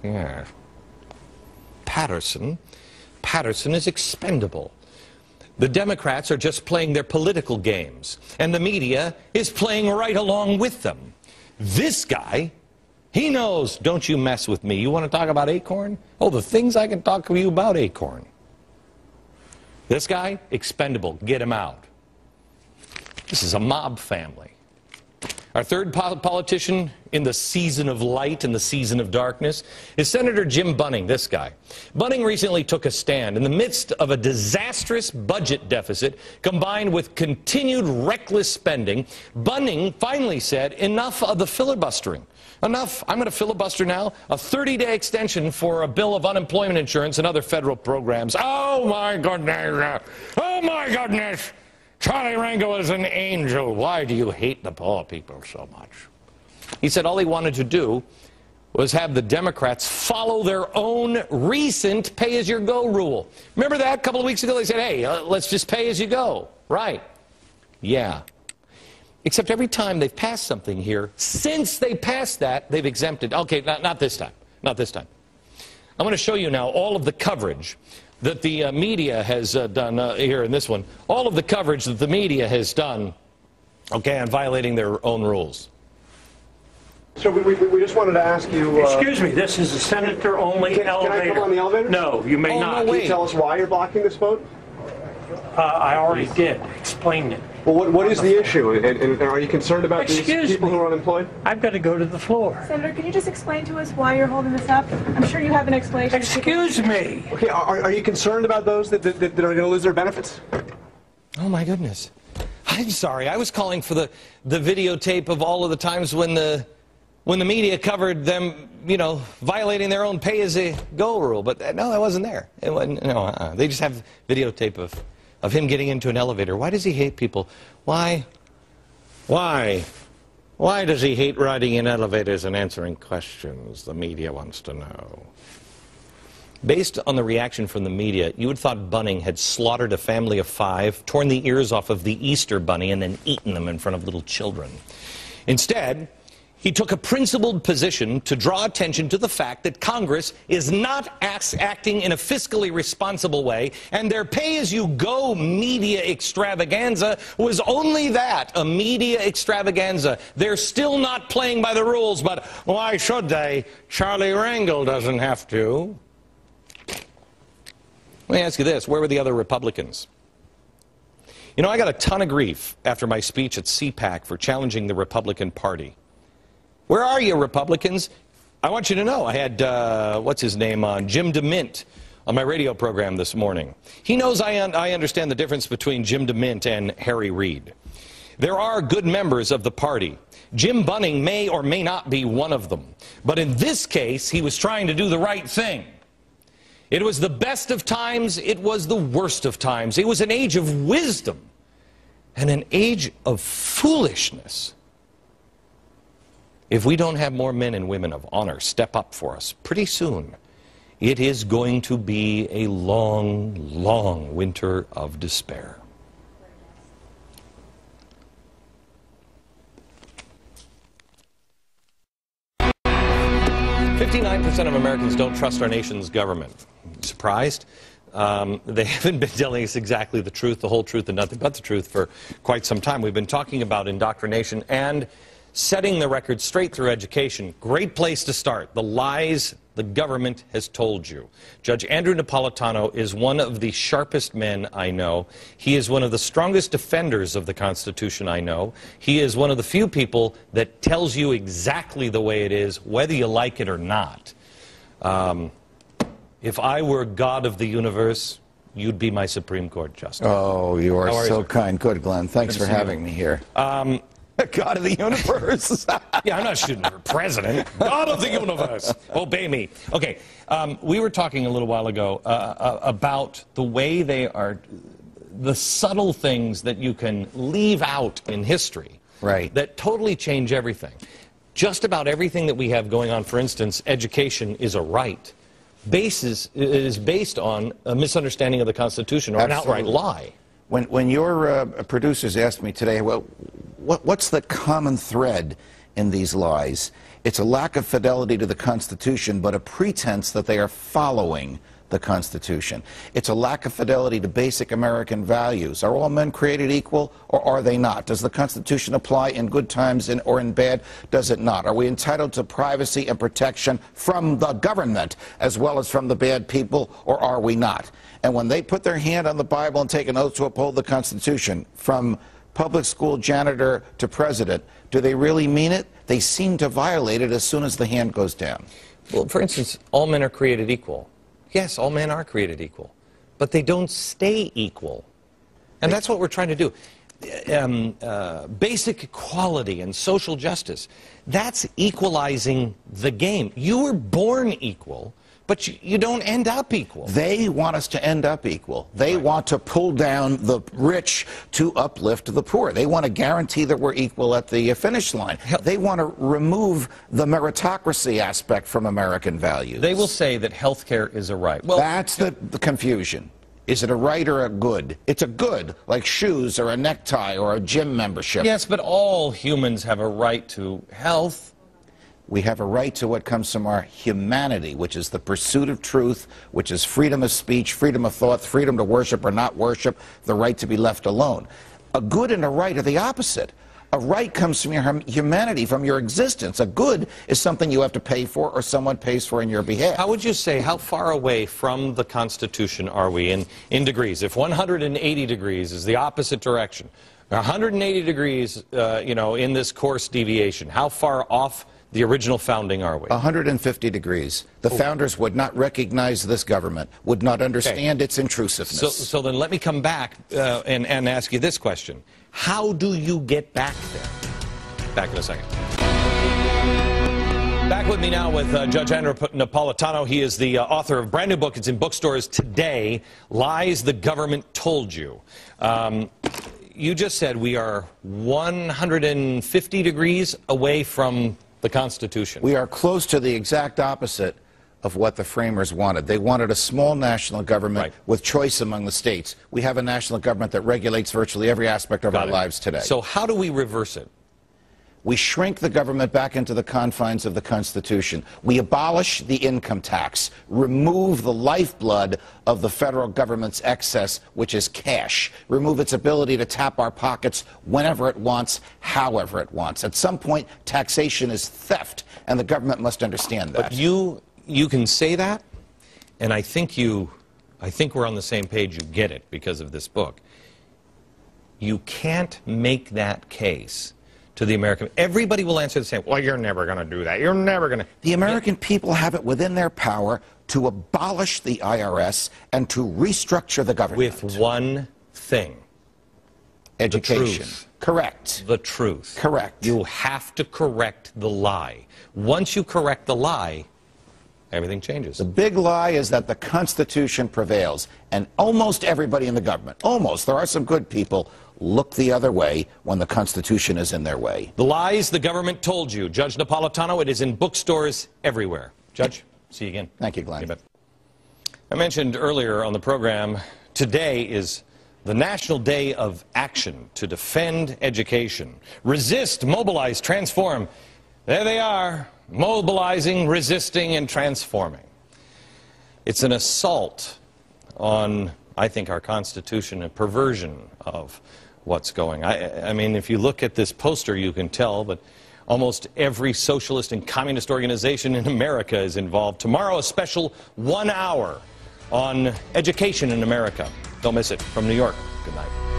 Yes. Patterson is expendable. The Democrats are just playing their political games, and the media is playing right along with them. This guy, he knows, don't you mess with me. You want to talk about Acorn? Oh, the things I can talk to you about Acorn. This guy, expendable. Get him out. This is a mob family. Our third politician in the season of light and the season of darkness is Senator Jim Bunning, this guy. Bunning recently took a stand in the midst of a disastrous budget deficit combined with continued reckless spending. Bunning finally said, enough of the filibustering. Enough. I'm going to filibuster now. A 30-day extension for a bill of unemployment insurance and other federal programs. Oh, my goodness. Oh, my goodness. Charlie Rangel is an angel. Why do you hate the poor people so much? He said all he wanted to do was have the Democrats follow their own recent pay-as-you-go rule. Remember that a couple of weeks ago? They said, hey, let's just pay as you go. Right. Yeah. Except every time they've passed something here, since they passed that, they've exempted. Okay, not this time. Not this time. I'm going to show you now all of the coverage that the media has done here in this one. All of the coverage that the media has done, okay, on violating their own rules. So we just wanted to ask you... Excuse me, this is a senator-only elevator. Can I come on the elevator? No, you may not. Can you tell us why you're blocking this vote? I already did. Explained it. Well, what is the issue? And are you concerned about these people who are unemployed? I've got to go to the floor. Senator, can you just explain to us why you're holding this up? I'm sure you have an explanation. Excuse me. Okay, are you concerned about those that are going to lose their benefits? Oh, my goodness. I'm sorry. I was calling for the videotape of all of the times when the media covered them, you know, violating their own pay-as-you-go rule. But no, that wasn't there. It wasn't, no, They just have videotape of him getting into an elevator. Why does he hate people? Why? Why does he hate riding in elevators and answering questions? The media wants to know. Based on the reaction from the media, you would have thought Bunning had slaughtered a family of 5, torn the ears off of the Easter bunny, and then eaten them in front of little children. Instead, he took a principled position to draw attention to the fact that Congress is not acting in a fiscally responsible way, and their pay-as-you-go media extravaganza was only that, a media extravaganza. They're still not playing by the rules, but why should they? Charlie Rangel doesn't have to. Let me ask you this, where were the other Republicans? You know, I got a ton of grief after my speech at CPAC for challenging the Republican Party. Where are you, Republicans? I want you to know, I had, what's his name on, Jim DeMint on my radio program this morning. He knows I understand the difference between Jim DeMint and Harry Reid. There are good members of the party. Jim Bunning may or may not be one of them. But in this case, he was trying to do the right thing. It was the best of times, it was the worst of times. It was an age of wisdom and an age of foolishness. If we don't have more men and women of honor step up for us, pretty soon, it is going to be a long, long winter of despair. "59% of Americans don't trust our nation's government." Surprised? They haven't been telling us exactly the truth, the whole truth, and nothing but the truth for quite some time. We've been talking about indoctrination and setting the record straight through education. Great place to start. The lies the government has told you. Judge Andrew Napolitano is one of the sharpest men I know. He is one of the strongest defenders of the Constitution I know. He is one of the few people that tells you exactly the way it is, whether you like it or not. If I were God of the universe, you'd be my Supreme Court Justice. Oh, you are so kind. Good, Glenn. Thanks for having me here. God of the universe. Yeah, I'm not shooting for president. God of the universe. Obey me. Okay, we were talking a little while ago about the way they are, the subtle things that you can leave out in history. Right. That totally change everything. Just about everything that we have going on, for instance, education is a right. Is based on a misunderstanding of the Constitution or Absolutely. an outright lie. When your producers asked me today, well, what's the common thread in these lies? It's a lack of fidelity to the Constitution, but a pretense that they are following the Constitution. It's a lack of fidelity to basic American values. Are all men created equal, or are they not? Does the Constitution apply in good times or in bad? Does it not? Are we entitled to privacy and protection from the government as well as from the bad people, or are we not? And when they put their hand on the Bible and take an oath to uphold the Constitution, from public school janitor to president, do they really mean it? They seem to violate it as soon as the hand goes down. Well, for instance, all men are created equal. Yes, all men are created equal, but they don't stay equal. And that's what we're trying to do. Basic equality and social justice, that's equalizing the game. You were born equal, but you don't end up equal. They want us to end up equal. They want to pull down the rich to uplift the poor. They want to guarantee that we're equal at the finish line. They want to remove the meritocracy aspect from American values. They will say that health care is a right. Well, that's the confusion. Is it a right or a good? It's a good, like shoes or a necktie or a gym membership. Yes, but all humans have a right to health. We have a right to what comes from our humanity, which is the pursuit of truth, which is freedom of speech, freedom of thought, freedom to worship or not worship, the right to be left alone. A good and a right are the opposite. A right comes from your humanity, from your existence. A good is something you have to pay for or someone pays for in your behalf. How would you say, how far away from the Constitution are we in degrees? If 180 degrees is the opposite direction, 180 degrees, in this course deviation, how far off the original founding are we? 150 degrees. The founders would not recognize this government, would not understand its intrusiveness. So then let me come back and ask you this question. How do you get back there? Back in a second. Back with me now with Judge Andrew Napolitano. He is the author of a brand new book. It's in bookstores today, Lies the Government Told You. You just said we are 150 degrees away from the Constitution. We are close to the exact opposite of what the framers wanted. They wanted a small national government with choice among the states. We have a national government that regulates virtually every aspect of our lives today. So how do we reverse it? We shrink the government back into the confines of the Constitution. We abolish the income tax, remove the lifeblood of the federal government's excess, which is cash, remove its ability to tap our pockets whenever it wants, however it wants. At some point, taxation is theft, and the government must understand that. But you can say that, and I think we're on the same page. You get it because of this book. You can't make that case to the American. Everybody will answer the same. Well, you're never going to do that. You're never going to. The American people have it within their power to abolish the IRS and to restructure the government. With one thing. Education. The truth. Correct. The truth. Correct. You have to correct the lie. Once you correct the lie, everything changes. The big lie is that the Constitution prevails, and almost everybody in the government, almost, there are some good people, look the other way when the Constitution is in their way. The Lies the Government Told You. Judge Napolitano, it is in bookstores everywhere. Judge, see you again. Thank you, Glenn. I mentioned earlier on the program, today is the National Day of Action to defend education. Resist, mobilize, transform. There they are, mobilizing, resisting, and transforming. It's an assault on, I think, our Constitution, a perversion of what's going on. I mean, if you look at this poster, you can tell, but almost every socialist and communist organization in America is involved. Tomorrow, a special 1 hour on education in America. Don't miss it. From New York, good night.